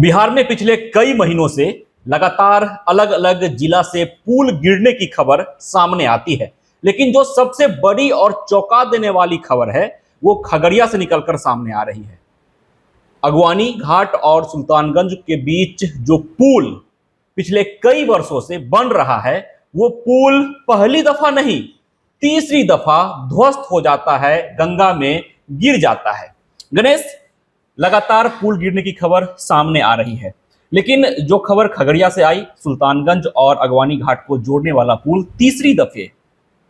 बिहार में पिछले कई महीनों से लगातार अलग अलग जिला से पुल गिरने की खबर सामने आती है। लेकिन जो सबसे बड़ी और चौंका देने वाली खबर है वो खगड़िया से निकलकर सामने आ रही है। अगवानी घाट और सुल्तानगंज के बीच जो पुल पिछले कई वर्षों से बन रहा है, वो पुल पहली दफा नहीं, तीसरी दफा ध्वस्त हो जाता है, गंगा में गिर जाता है। गणेश, लगातार पुल गिरने की खबर सामने आ रही है, लेकिन जो खबर खगड़िया से आई, सुल्तानगंज और अगवानी घाट को जोड़ने वाला पुल तीसरी दफे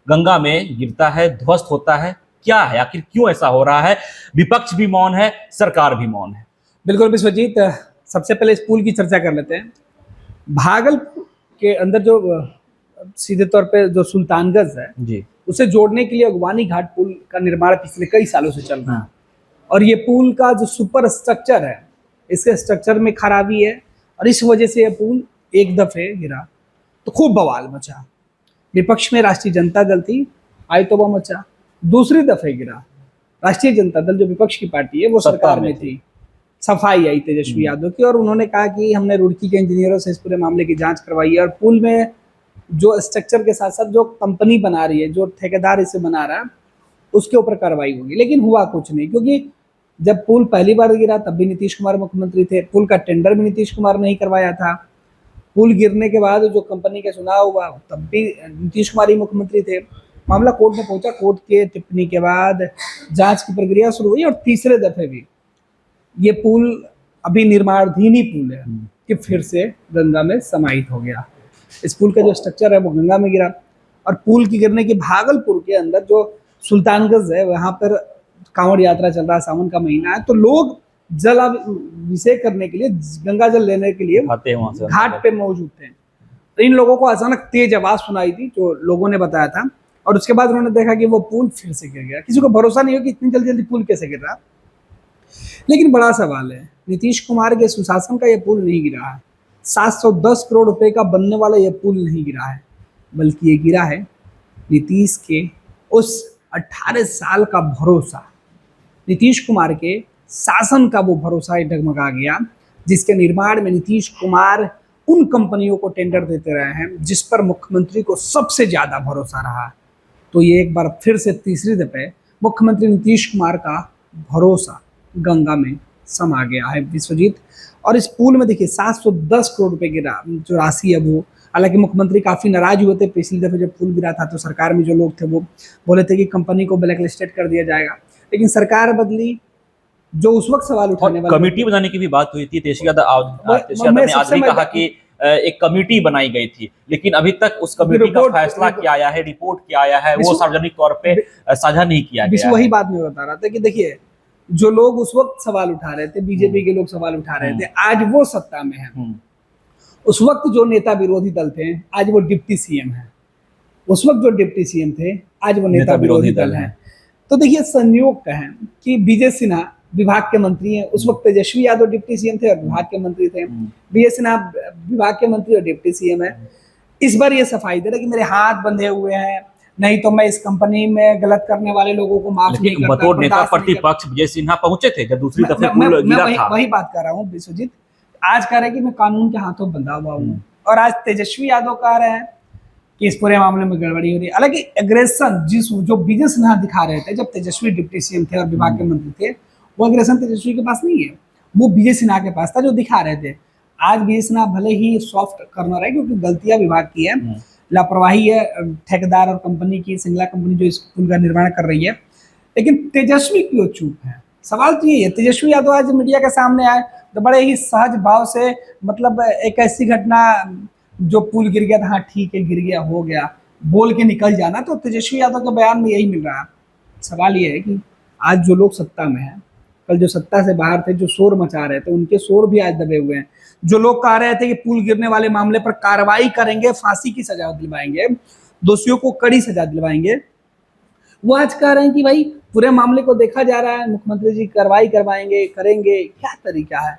गंगा में गिरता है, ध्वस्त होता है। क्या है, आखिर क्यों ऐसा हो रहा है? विपक्ष भी मौन है, सरकार भी मौन है। बिल्कुल विश्वजीत, सबसे पहले इस पुल की चर्चा कर लेते हैं। भागलपुर के अंदर जो सीधे तौर पे जो सुल्तानगंज है जी, उसे जोड़ने के लिए अगवानी घाट पुल का निर्माण पिछले कई सालों से चल रहा है। और ये पुल का जो सुपर स्ट्रक्चर है, इसके स्ट्रक्चर में खराबी है और इस वजह से ये पुल एक दफे गिरा तो खूब बवाल मचा। विपक्ष में राष्ट्रीय जनता दल थी, आई तौबा मचा। दूसरी दफे गिरा, राष्ट्रीय जनता दल जो विपक्ष की पार्टी है वो सरकार में थी, सफाई आई तेजस्वी यादव की और उन्होंने कहा कि हमने रुड़की के इंजीनियरों से इस पूरे मामले की जांच करवाई है और पुल में जो स्ट्रक्चर के साथ साथ जो कंपनी बना रही है, जो ठेकेदार इसे बना रहा है, उसके ऊपर कार्रवाई होगी। लेकिन हुआ कुछ नहीं, क्योंकि जब पुल पहली बार गिरा तब भी नीतीश कुमार मुख्यमंत्री थे, पुल का टेंडर भी नीतीश कुमार ने ही करवाया था। पुल गिरने के बाद जो कंपनी का चुनाव हुआ तब भी नीतीश कुमार ही मुख्यमंत्री थे। मामला कोर्ट में पहुंचा, कोर्ट के टिप्पणी के बाद जांच की प्रक्रिया शुरू हुई और तीसरे दफे भी ये पुल अभी निर्माणाधीन ही पुल है कि फिर से गंगा में समाहित हो गया। इस पुल का जो स्ट्रक्चर है वो गंगा में गिरा और पुल की गिरने की भागलपुर के अंदर जो सुल्तानगंज है वहां पर कांवड़ यात्रा चल रहा है, सावन का महीना है, तो लोग जल अभिषेक करने के लिए, गंगा जल लेने के लिए घाट पे मौजूद थे। तो इन लोगों को अचानक तेज आवाज सुनाई दी, जो लोगों ने बताया था, और उसके बाद उन्होंने देखा कि वो पुल फिर से गिर गया। किसी को भरोसा नहीं हो कि इतनी जल्दी जल्दी पुल कैसे गिर रहा। लेकिन बड़ा सवाल है, नीतीश कुमार के सुशासन का यह पुल नहीं गिरा है। 710 करोड़ रुपए का बनने वाला यह पुल नहीं गिरा है, बल्कि ये गिरा है नीतीश के उस 18 साल का भरोसा, नीतीश कुमार के शासन का वो भरोसा डगमगा गया, जिसके निर्माण में नीतीश कुमार उन कंपनियों को टेंडर देते रहे हैं जिस पर मुख्यमंत्री को सबसे ज्यादा भरोसा रहा। तो ये एक बार फिर से तीसरी दफे मुख्यमंत्री नीतीश कुमार का भरोसा गंगा में समा गया है विश्वजीत। और इस पुल में देखिए 710 करोड़ रुपए की जो राशि है वो, हालांकि मुख्यमंत्री काफी नाराज हुए थे पिछली दफे जब पुल गिरा था, तो सरकार में जो लोग थे वो बोले थे कि कंपनी को ब्लैक लिस्टेड कर दिया जाएगा। लेकिन सरकार बदली, जो उस वक्त सवाल उठाने वाले, कमेटी बनाने की भी बात हुई थी। तेजस्वी यादव ने आज भी कहा कि एक कमेटी बनाई गई थी, लेकिन अभी तक उस कमेटी का फैसला क्या आया है, रिपोर्ट क्या आया है, वो सार्वजनिक तौर पे साझा नहीं किया गया। वही बात मैं बता रहा था कि देखिए, जो लोग उस वक्त सवाल उठा रहे थे, बीजेपी के लोग सवाल उठा रहे थे, आज वो सत्ता में है। उस वक्त जो नेता विरोधी दल थे, आज वो डिप्टी सीएम है। उस वक्त जो डिप्टी सीएम थे, आज वो नेता विरोधी दल है। तो देखिए, संयोग का है कि विजय सिन्हा विभाग के मंत्री हैं, उस वक्त तेजस्वी यादव डिप्टी सीएम थे और विभाग के मंत्री थे। विजय सिन्हा विभाग के मंत्री और डिप्टी सीएम है। इस बार ये सफाई दे रहे कि मेरे हाथ बंधे हुए हैं, नहीं तो मैं इस कंपनी में गलत करने वाले लोगों को माफ नहीं करता। बतौर नेता प्रतिपक्ष विजय सिन्हा पहुंचे थे जब दूसरी दफे पुल गिरा था। वही बात कर रहा हूँ विश्वजीत। आज कह रहे कि मैं कानून के हाथों बंधा हुआ हूँ, और आज तेजस्वी यादव कह रहे हैं कि इस पूरे मामले में गड़बड़ी हो रही है। हालांकि एग्रेशन जो विजय सिन्हा दिखा रहे थे जब तेजस्वी डिप्टी सीएम थे और विभाग के मंत्री थे, वो एग्रेशन तेजस्वी के पास नहीं है, वो विजय सिन्हा के पास था जो दिखा रहे थे। आज विजय सिन्हा भले ही सॉफ्ट करना है क्योंकि गलतियां विभाग की है, लापरवाही है ठेकेदार और कंपनी की, सिंगला कंपनी जो इस पुल का निर्माण कर रही है, लेकिन तेजस्वी क्यों चुप है? सवाल तो ये है। तेजस्वी यादव आज मीडिया के सामने आए तो बड़े ही सहज भाव से, मतलब एक ऐसी घटना जो पुल गिर गया था, हाँ ठीक है गिर गया हो गया, बोल के निकल जाना, तो तेजस्वी यादव के बयान में यही मिल रहा है। सवाल ये है कि आज जो लोग सत्ता में हैं, कल जो सत्ता से बाहर थे, जो शोर मचा रहे थे, उनके शोर भी आज दबे हुए हैं। जो लोग कह रहे थे कि पुल गिरने वाले मामले पर कार्रवाई करेंगे, फांसी की सजा दिलवाएंगे, दोषियों को कड़ी सजा दिलवाएंगे, वो आज कह रहे हैं कि भाई पूरे मामले को देखा जा रहा है, मुख्यमंत्री जी कार्रवाई करवाएंगे, करेंगे। क्या तरीका है?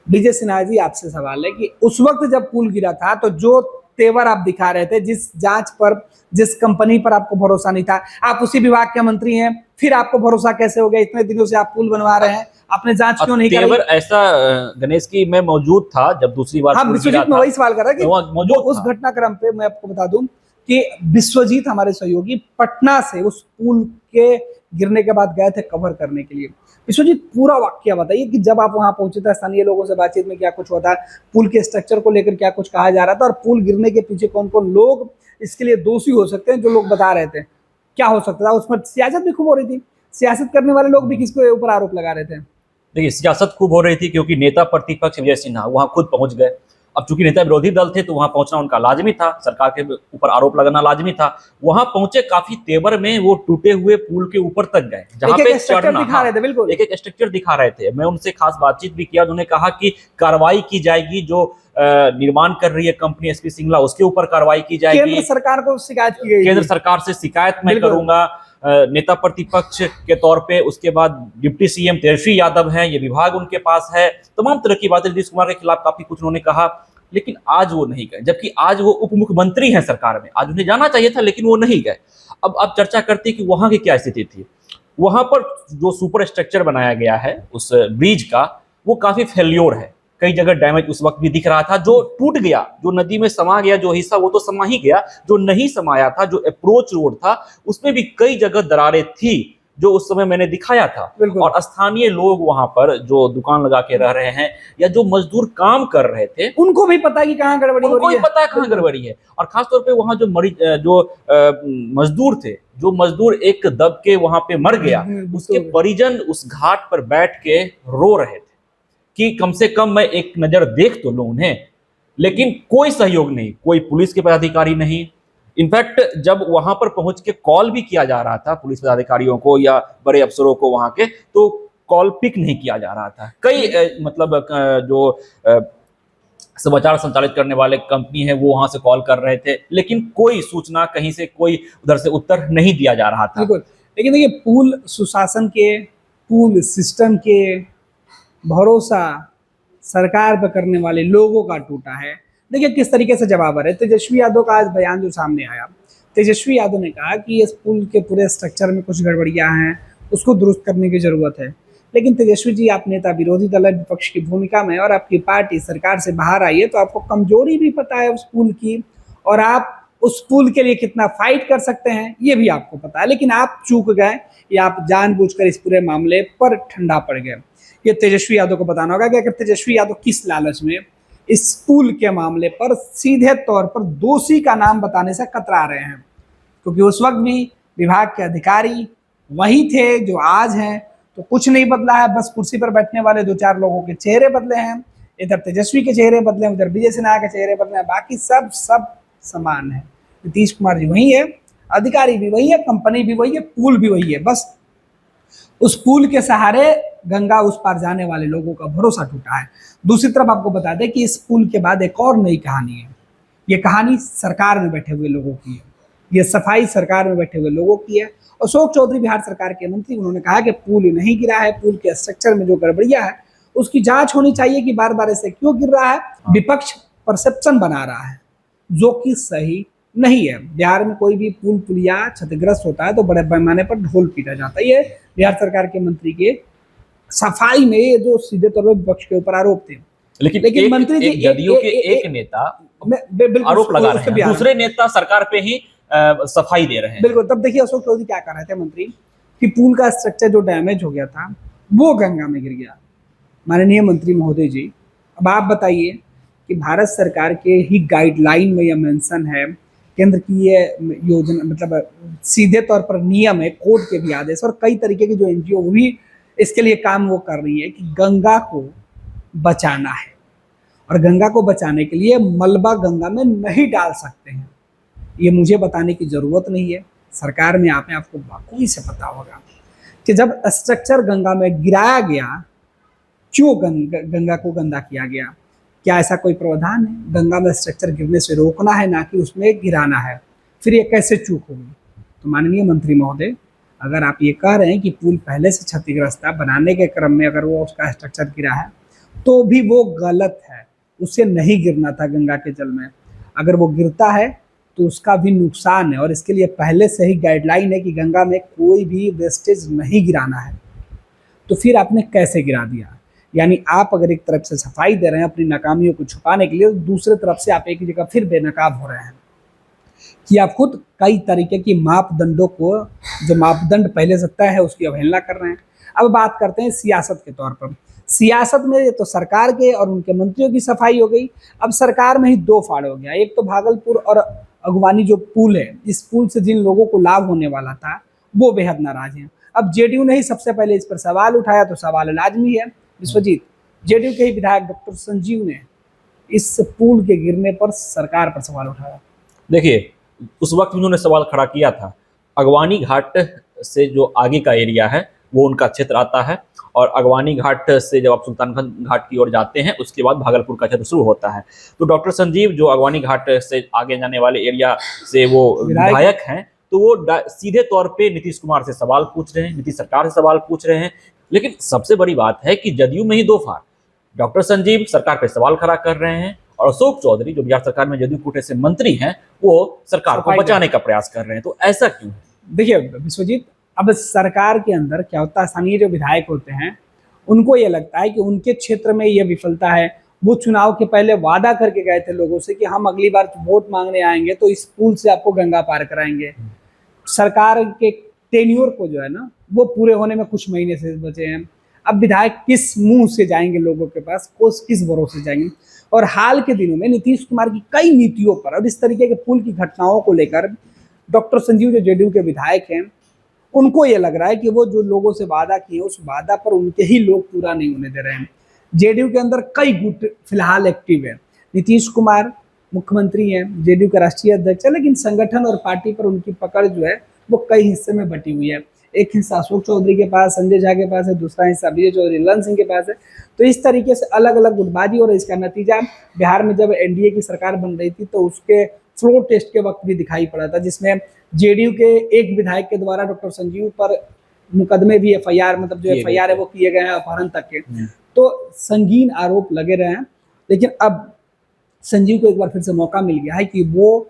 विजय सिन्हा जी, आपसे सवाल है कि उस वक्त जब पुल गिरा था तो जो तेवर आप दिखा रहे थे, जिस जांच पर, जिस कंपनी पर आपको भरोसा नहीं था। आप उसी विभाग के मंत्री हैं, फिर आपको भरोसा कैसे हो गया? इतने दिनों से आप पुल बनवा रहे हैं, आपने जांच क्यों नहीं तेवर कराई? ऐसा गणेश की मैं मौजूद था जब दूसरी बार हाँ, पुल गिरा विश्वजीत, मैं था, वही सवाल कर रहा कि मैं वहाँ मौजूद उस था। घटनाक्रम पे मैं आपको बता दूं कि विश्वजीत हमारे सहयोगी पटना से उस पुल के गिरने के बाद गए थे कवर करने के लिए। विश्वजीत, पूरा वाकया बताइए कि जब आप वहां पहुंचे थे, स्थानीय लोगों से बातचीत में क्या कुछ हुआ था, पुल के स्ट्रक्चर को लेकर क्या कुछ कहा जा रहा था, और पुल गिरने के पीछे कौन कौन लोग इसके लिए दोषी हो सकते हैं, जो लोग बता रहे थे, क्या हो सकता था? उसमें सियासत भी खूब हो रही थी, सियासत करने वाले लोग भी किसके ऊपर आरोप लगा रहे थे? देखिए, सियासत खूब हो रही थी क्योंकि नेता प्रतिपक्ष विजय सिन्हा वहां खुद पहुंच गए। अब चूंकि नेता विरोधी दल थे तो वहां पहुंचना उनका लाजमी था, सरकार के ऊपर आरोप लगाना लाजमी था। वहां पहुंचे, काफी तेवर में वो टूटे हुए पुल के ऊपर तक गए जहां एक पे एक स्ट्रक्चर चढ़ना, दिखा रहे थे, बिल्कुल एक एक स्ट्रक्चर दिखा रहे थे। मैं उनसे खास बातचीत भी किया, उन्होंने कहा कि कार्रवाई की जाएगी, जो निर्माण कर रही है कंपनी एसपी सिंगला उसके ऊपर कार्रवाई की केंद्र जाएगी। सरकार को शिकायत की गई केंद्र थी। सरकार से शिकायत मैं बिल्कुल। करूंगा नेता प्रतिपक्ष के तौर पे। उसके बाद डिप्टी सीएम तेजस्वी यादव हैं, ये विभाग उनके पास है, तमाम तरह की बातें नीतीश कुमार के खिलाफ काफी कुछ उन्होंने कहा, लेकिन आज वो नहीं गए, जबकि आज वो उप मुख्यमंत्री हैं सरकार में, आज उन्हें जाना चाहिए था लेकिन वो नहीं गए। अब आप चर्चा करते हैं कि वहां की क्या स्थिति थी। वहां पर जो सुपर स्ट्रक्चर बनाया गया है उस ब्रिज का, वो काफी फेल्योर है, कई जगह डैमेज उस वक्त भी दिख रहा था। जो टूट गया, जो नदी में समा गया जो हिस्सा, वो तो समा ही गया, जो नहीं समाया था, जो अप्रोच रोड था, उसमें भी कई जगह दरारें थी, जो उस समय मैंने दिखाया था। बिल्कुल। और स्थानीय लोग वहां पर जो दुकान लगा के रह रहे हैं या जो मजदूर काम कर रहे थे, उनको भी पता है कि कहाँ गड़बड़ी हो उनको रही ही है। पता है कहाँ गड़बड़ी है। और खासतौर पे वहां जो मरीज, जो मजदूर थे, जो मजदूर एक दब के वहां पे मर गया, उसके परिजन उस घाट पर बैठ के रो रहे थे कि कम से कम मैं एक नजर देख तो लूं उन्हें। लेकिन कोई सहयोग नहीं, कोई पुलिस के पदाधिकारी नहीं। इनफैक्ट जब वहां पर पहुंच के कॉल भी किया जा रहा था पुलिस पदाधिकारियों को या बड़े अफसरों को वहां के, तो कॉल पिक नहीं किया जा रहा था। कई मतलब जो समाचार संचालित करने वाले कंपनी है वो वहां से कॉल कर रहे थे, लेकिन कोई सूचना कहीं से, कोई उधर से उत्तर नहीं दिया जा रहा था। बिल्कुल। लेकिन देखिए, पूल सुशासन के, पूल सिस्टम के भरोसा सरकार पर करने वाले लोगों का टूटा है। देखिए किस तरीके से जवाब आ रहे हैं। तेजस्वी यादव का आज बयान जो सामने आया, तेजस्वी यादव ने कहा कि इस पुल के पूरे स्ट्रक्चर में कुछ गड़बड़ियां हैं, उसको दुरुस्त करने की जरूरत है। लेकिन तेजस्वी जी, आप नेता विरोधी दल विपक्ष की भूमिका में, और आपकी पार्टी सरकार से बाहर आई है, तो आपको कमजोरी भी पता है उस पुल की, और आप उस पुल के लिए कितना फाइट कर सकते हैं ये भी आपको पता है। लेकिन आप चूक गए, या आप जानबूझकर इस पूरे मामले पर ठंडा पड़ गए। ये तेजस्वी यादव को बताना होगा कि अगर तेजस्वी यादव किस लालच में इस पुल के मामले पर सीधे तौर पर दोषी का नाम बताने से कतरा रहे हैं, क्योंकि उस वक्त भी विभाग के अधिकारी वही थे जो आज हैं। तो कुछ नहीं बदला है, बस कुर्सी पर बैठने वाले दो चार लोगों के चेहरे बदले हैं। इधर तेजस्वी के चेहरे बदले, उधर विजय सिन्हा के चेहरे बदले हैं, बाकी सब समान है। नीतीश कुमार जी वही है, अधिकारी भी वही है, कंपनी भी वही है, पुल भी वही है। बस उस पुल के सहारे गंगा उस पार जाने वाले लोगों का भरोसा टूटा है। दूसरी तरफ आपको बता दें कि इस पुल के बाद एक और नई कहानी है। ये कहानी सरकार में बैठे हुए लोगों की है, ये सफाई सरकार में बैठे हुए लोगों की है। अशोक चौधरी बिहार सरकार के मंत्री, उन्होंने कहा कि पुल नहीं गिरा है, पुल के स्ट्रक्चर में जो गड़बड़ियां है उसकी जांच होनी चाहिए कि बार बार ऐसे क्यों गिर रहा है। विपक्ष परसेप्शन बना रहा है जो कि सही नहीं है। बिहार में कोई भी पुल पुलिया क्षतिग्रस्त होता है तो बड़े पैमाने पर ढोल पीटा जाता है। ये बिहार सरकार के मंत्री के सफाई में ये जो सीधे तौर पर विपक्ष के ऊपर आरोप थे। लेकिन मंत्री जी, जदयू के एक नेता आरोप लगा रहे हैं, दूसरे नेता सरकार पे ही सफाई दे रहे हैं। बिल्कुल। तब देखिए अशोक चौधरी क्या कर रहे थे मंत्री, कि पुल का स्ट्रक्चर जो डैमेज हो गया था वो गंगा में गिर गया। माननीय मंत्री महोदय जी, अब आप बताइए कि भारत सरकार के ही गाइडलाइन में यह मेंशन है, केंद्र की ये योजना, मतलब सीधे तौर पर नियम है, कोर्ट के भी आदेश, और कई तरीके की जो एनजीओ वो भी इसके लिए काम वो कर रही है कि गंगा को बचाना है, और गंगा को बचाने के लिए मलबा गंगा में नहीं डाल सकते हैं। ये मुझे बताने की जरूरत नहीं है, सरकार में आपको बाखूबी से पता होगा कि जब स्ट्रक्चर गंगा में गिराया गया, क्यों गंगा को गंदा किया गया। क्या ऐसा कोई प्रावधान है? गंगा में स्ट्रक्चर गिरने से रोकना है, ना कि उसमें गिराना है। फिर ये कैसे चूक होगी? तो माननीय मंत्री महोदय, अगर आप ये कह रहे हैं कि पुल पहले से क्षतिग्रस्त था, बनाने के क्रम में अगर वो उसका स्ट्रक्चर गिरा है तो भी वो गलत है, उसे नहीं गिरना था गंगा के जल में। अगर वो गिरता है तो उसका भी नुकसान है, और इसके लिए पहले से ही गाइडलाइन है कि गंगा में कोई भी वेस्टेज नहीं गिराना है। तो फिर आपने कैसे गिरा दिया? यानी आप अगर एक तरफ से सफाई दे रहे हैं अपनी नाकामियों को छुपाने के लिए, तो दूसरे तरफ से आप एक जगह फिर बेनकाब हो रहे हैं कि आप खुद कई तरीके की मापदंडों को, जो मापदंड पहले से तय है, उसकी अवहेलना कर रहे हैं। अब बात करते हैं सियासत के तौर पर। सियासत में तो सरकार के और उनके मंत्रियों की सफाई हो गई। अब सरकार में ही दो फाड़ हो गया। एक तो भागलपुर और अगवानी जो पुल है, इस पुल से जिन लोगों को लाभ होने वाला था वो बेहद नाराज हैं। अब जेडीयू ने ही सबसे पहले इस पर सवाल उठाया, तो सवाल लाजमी है विश्वजीत। जेडीयू के ही विधायक डॉक्टर संजीव ने इस पुल के गिरने पर सरकार पर सवाल उठाया। देखिए, उस वक्त उन्होंने सवाल खड़ा किया था। अगवानी घाट से जो आगे का एरिया है वो उनका क्षेत्र आता है, और अगवानी घाट से जब आप सुल्तानगंज घाट की ओर जाते हैं उसके बाद भागलपुर का क्षेत्र शुरू होता है। तो डॉक्टर संजीव जो अगवानी घाट से आगे जाने वाले एरिया से वो विधायक हैं, तो वो सीधे तौर पे नीतीश कुमार से सवाल पूछ रहे हैं, नीतीश सरकार से सवाल पूछ रहे हैं। लेकिन सबसे बड़ी बात है कि जदयू में ही दो फाड़, डॉक्टर संजीव सरकार पे सवाल खड़ा कर रहे हैं, और अशोक चौधरी जो बिहार सरकार में जदयू कोटे से मंत्री हैं, वो सरकार को बचाने का प्रयास कर रहे हैं। तो ऐसा क्यों है? देखिए विश्वजीत, अब सरकार के अंदर क्या होता है, स्थानीय जो विधायक होते हैं उनको ये लगता है कि उनके क्षेत्र में ये विफलता है। वो चुनाव के पहले वादा करके गए थे लोगों से कि हम अगली बार वोट मांगने आएंगे तो इस पुल से आपको गंगा पार कराएंगे। सरकार के टेन्योर को जो है ना, वो पूरे होने में कुछ महीने से बचे हैं। अब विधायक किस मुंह से जाएंगे लोगों के पास, किस भरोसे जाएंगे? और हाल के दिनों में नीतीश कुमार की कई नीतियों पर और इस तरीके के पुल की घटनाओं को लेकर डॉक्टर संजीव जो जेडीयू के विधायक हैं, उनको ये लग रहा है कि वो जो लोगों से वादा किए उस वादा पर उनके ही लोग पूरा नहीं होने दे रहे हैं। जेडीयू के अंदर कई गुट फिलहाल एक्टिव है। नीतीश कुमार मुख्यमंत्री हैं, जेडीयू के राष्ट्रीय अध्यक्ष है, लेकिन संगठन और पार्टी पर उनकी पकड़ जो है वो कई हिस्से में बटी हुई है। एक हिस्सा अशोक चौधरी के पास, संजय झा के पास है, दूसरा हिस्सा विजय चौधरी ललन सिंह के पास है। तो इस तरीके से अलग अलग गुटबाजी, और इसका नतीजा बिहार में जब एनडीए की सरकार बन रही थी तो उसके फ्लोर टेस्ट के वक्त भी दिखाई पड़ा था, जिसमें जेडीयू के एक विधायक के द्वारा डॉक्टर संजीव पर मुकदमे भी, एफआईआर मतलब जो एफआईआर है वो किए गए हैं, अपहरण तक के। तो संगीन आरोप लगे रहे हैं। लेकिन अब संजीव को एक बार फिर से मौका मिल गया है कि वो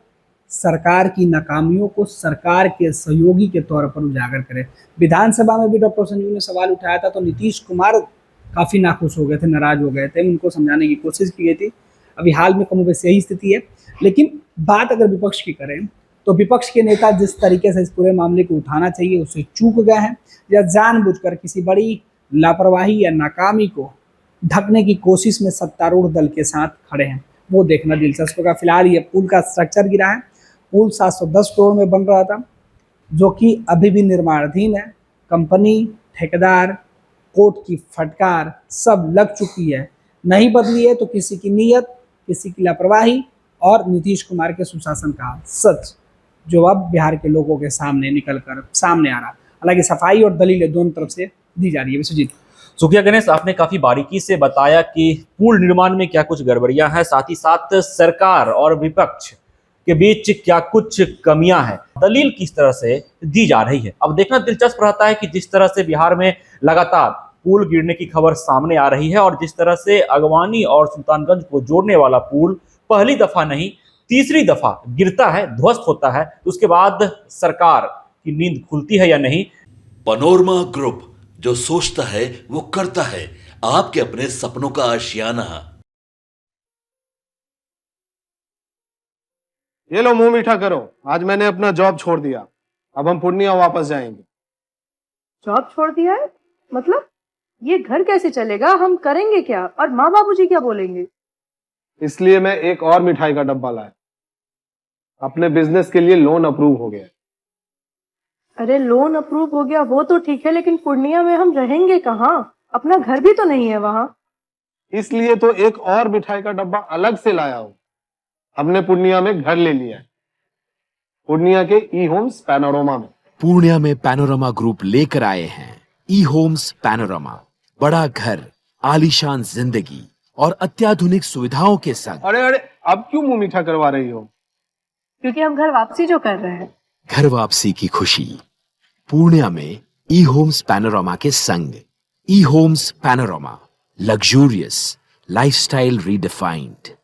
सरकार की नाकामियों को सरकार के सहयोगी के तौर पर उजागर करें। विधानसभा में भी डॉक्टर संजीव ने सवाल उठाया था तो नीतीश कुमार काफ़ी नाखुश हो गए थे, नाराज हो गए थे, उनको समझाने की कोशिश की गई थी। अभी हाल में कम बेश यही स्थिति है। लेकिन बात अगर विपक्ष की करें तो विपक्ष के नेता जिस तरीके से इस पूरे मामले को उठाना चाहिए उससे चूक गए हैं, या जानबूझकर किसी बड़ी लापरवाही या नाकामी को ढकने की कोशिश में सत्तारूढ़ दल के साथ खड़े हैं, वो देखना दिलचस्प होगा। फिलहाल ये पुल का स्ट्रक्चर गिरा है। पुल 710 करोड़ में बन रहा था, जो कि अभी भी निर्माणाधीन है। कंपनी, ठेकेदार, कोर्ट की फटकार सब लग चुकी है, नहीं बदली है तो किसी की नीयत, किसी की लापरवाही और नीतीश कुमार के सुशासन का सच जो अब बिहार के लोगों के सामने निकल कर सामने आ रहा। हालांकि सफाई और दलीलें दोनों तरफ से दी जा रही है। विश्वजीत, सुखिया गणेश, आपने काफी बारीकी से बताया कि पुल निर्माण में क्या कुछ गड़बड़ियां हैं, साथ ही साथ सरकार और विपक्ष के बीच क्या कुछ कमियां हैं, दलील किस तरह से दी जा रही है। अब देखना दिलचस्प रहता है कि जिस तरह से बिहार में लगातार पुल गिरने की खबर सामने आ रही है, और जिस तरह से अगवानी और सुल्तानगंज को जोड़ने वाला पुल पहली दफा नहीं तीसरी दफा गिरता है, ध्वस्त होता है, तो उसके बाद सरकार की नींद खुलती है या नहीं। पैनोरमा ग्रुप, जो सोचता है वो करता है, आपके अपने सपनों का आशियाना। ये लो मुंह मीठा करो, आज मैंने अपना जॉब छोड़ दिया, अब हम पूर्णिया वापस जाएंगे। जॉब छोड़ दिया है? मतलब ये घर कैसे चलेगा? हम करेंगे क्या? और माँ बाबूजी क्या बोलेंगे? इसलिए मैं एक और मिठाई का डब्बा लाया। अपने बिजनेस के लिए लोन अप्रूव हो गया। अरे लोन अप्रूव हो गया वो तो ठीक है, लेकिन पूर्णिया में हम रहेंगे कहाँ? अपना घर भी तो नहीं है वहां। इसलिए तो एक और मिठाई का डब्बा अलग से लाया हूं। हमने पूर्णिया में घर ले लिया है, पूर्णिया के ई होम्स पैनोरमा में। पूर्णिया में पैनोरमा ग्रुप लेकर आए हैं ई होम्स पैनोरमा। बड़ा घर, आलीशान जिंदगी और अत्याधुनिक सुविधाओं के संग। अरे अब क्यों मुंह मीठा करवा रही हो? क्योंकि हम घर वापसी जो कर रहे हैं। घर वापसी की खुशी पूर्णिया में ई होम्स पैनोरमा के संग। E homes panorama, luxurious lifestyle redefined.